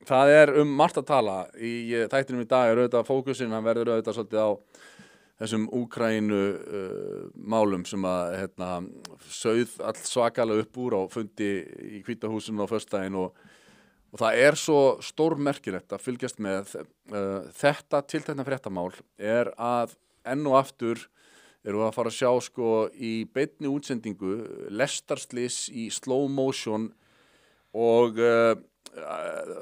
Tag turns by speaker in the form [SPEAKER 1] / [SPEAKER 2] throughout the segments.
[SPEAKER 1] það margt að tala í þættinum í dag auðvitað fókusinn, hann verður auðvitað svolítið á þessum Úkraínu málum sem að sauð all svakalega upp úr á fundi í Hvíta húsinu á föstudaginn og það svo stórmerkilegt að fylgjast með þetta tiltekna fréttamál að enn og aftur erum við að fara að sjá sko í beinni útsendingu lestarslys í slow motion og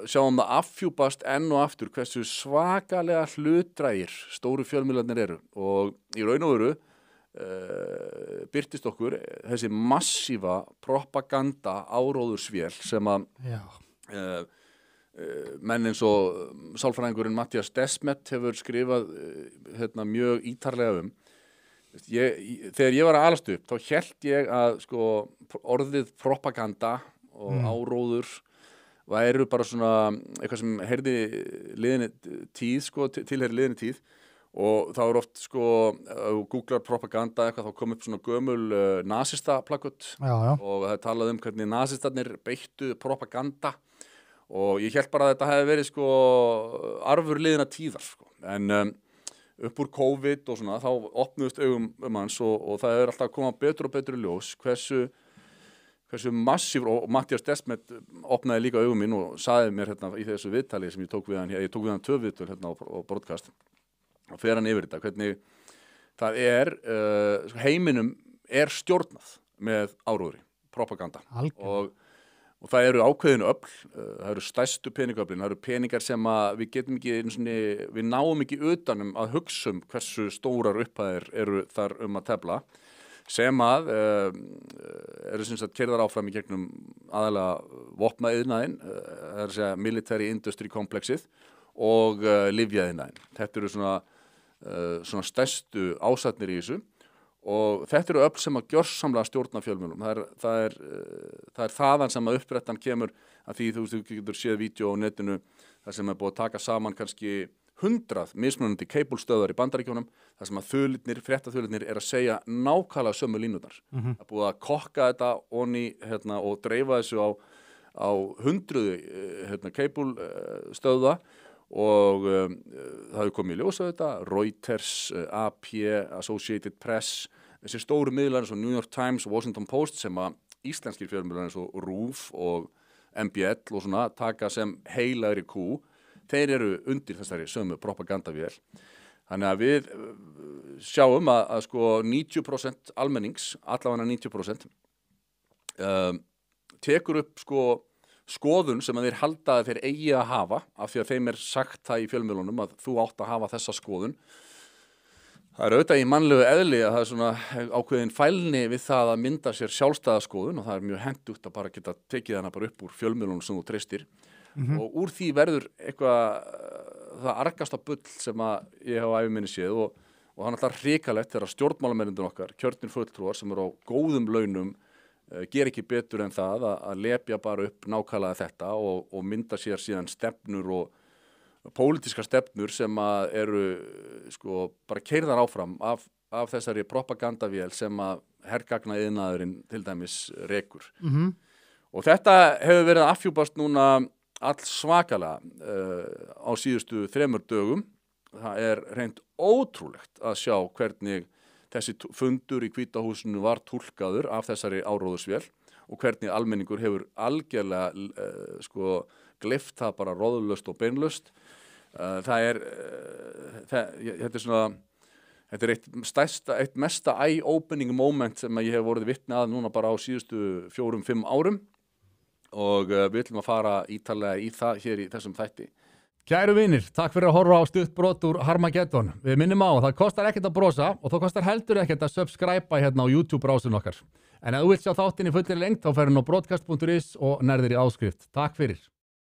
[SPEAKER 1] sjáum það affjúpast enn og aftur hversu svakalega hlutdrægir stóru fjölmiðlarnir eru og í raun og veru birtist okkur þessi massífa propaganda áróðursvél sem að menn eins og sálfræðingurinn Mattias Desmet hefur skrifað mjög ítarlega þegar ég var að alast upp þá hélt ég að sko orðið propaganda og áróður væru bara svona eitthvað sem heyrði liðinni tíð sko, tilheyri liðinni tíð og þá oft sko googlar propaganda eitthvað þá kom upp svona gömul nasista plakut og það talaði hvernig nasistarnir beittu propaganda og ég hélt bara að þetta hefði verið sko arfur liðinna tíðar sko. En upp úr COVID og svona þá opnuðust augum hans og það alltaf að koma betur og betur í ljós hversu massíf og Mattias Desmet opnaði líka augum mín og sagði mér í þessu viðtali sem ég tók við hann 2 viðtöl á broadcast og fer hann yfir þetta hvernig það heiminum stjórnað með áróðri, propaganda og það eru ákveðin öfl, það eru stærstu peningaöflin, það eru peningar sem að við getum ekki við náum ekki utanum að hugsa hversu stórar upphæðir eru þar að tefla sem að eru sem sagt keyrðar áfram í gegnum aðalega vopnaiðnaðinn, það að segja military industry komplexið og lyfjaiðnaðinn. Þetta eru svona stærstu ásatnir í þessu og þetta eru öfl sem að gjörsamlega stjórna fjölmiðlum. Það er þaðan sem að upprættan kemur að því þú getur séð vídeo á netinu þar sem búið að taka saman kannski 100 mismunandi keiblstöðvar í Bandaríkjunum þar sem að fréttaþulirnir að segja nákvæmlega sömu línurnar. Það búið að kokka þetta onni og dreifa þessu á 100 keiblstöðva og það hefur komið í ljós á þetta, Reuters, AP, Associated Press, þessi stóru miðlar eins og New York Times og Washington Post sem að íslenskir fjölmiðlar eins og RÚV og MBL og svona taka sem heilagri kú. Þeir eru undir þessari sömu propagandavél. Þannig að við sjáum að sko 90% almennings, allavega 90%, tekur upp sko skoðun sem að þeir halda að þeir eigi að hafa af því að þeim sagt það í fjölmiðlunum að þú átt að hafa þessa skoðun. Það auðvitað í mannlegu eðli að það svona ákveðin fælni við það að mynda sér sjálfstæða skoðun og það mjög hentugt að bara geta tekið hana bara upp úr fjölmiðlunum sem þú treystir. Og úr því verður eitthvað það argasta bull sem að ég hef á ævi minni séð og það alltaf hrikalegt þegar stjórnmálamennirnir okkar, kjörnir fulltrúar sem eru á góðum launum ger ekki betur en það að lepja bara upp nákvæmlega þetta og mynda sér síðan stefnur og pólitískar stefnur sem að eru sko bara keyrðar áfram af þessari propagandavél sem að hergagnaiðnaðurinn til dæmis rekur. Og þetta hefur verið að affjúpast núna all svakalega á síðustu 3 dögum. Það reynd ótrúlegt að sjá hvernig þessi fundur í Hvíta húsinu var túlkaður af þessari áróðursvél og hvernig almenningur hefur algjörlega gleypt það bara roðlaust og beinlaust. Þetta eitt mesta eye-opening moment sem ég hef vorið vitni að núna bara á síðustu 4-5 árum. Og við ætlum að fara ítarlega í það hér í þessum þætti. Kæru vinir, takk fyrir að horfa á stutt brot úr Harmageddon. Við minnum á að það kostar ekkert að brosa og það kostar heldur ekkert að subscribe hérna á YouTube-brásun okkar. En ef þú vilt sjá þáttinn í fullri lengd þá ferðu á broadcast.is og nærðir í áskrift. Takk fyrir.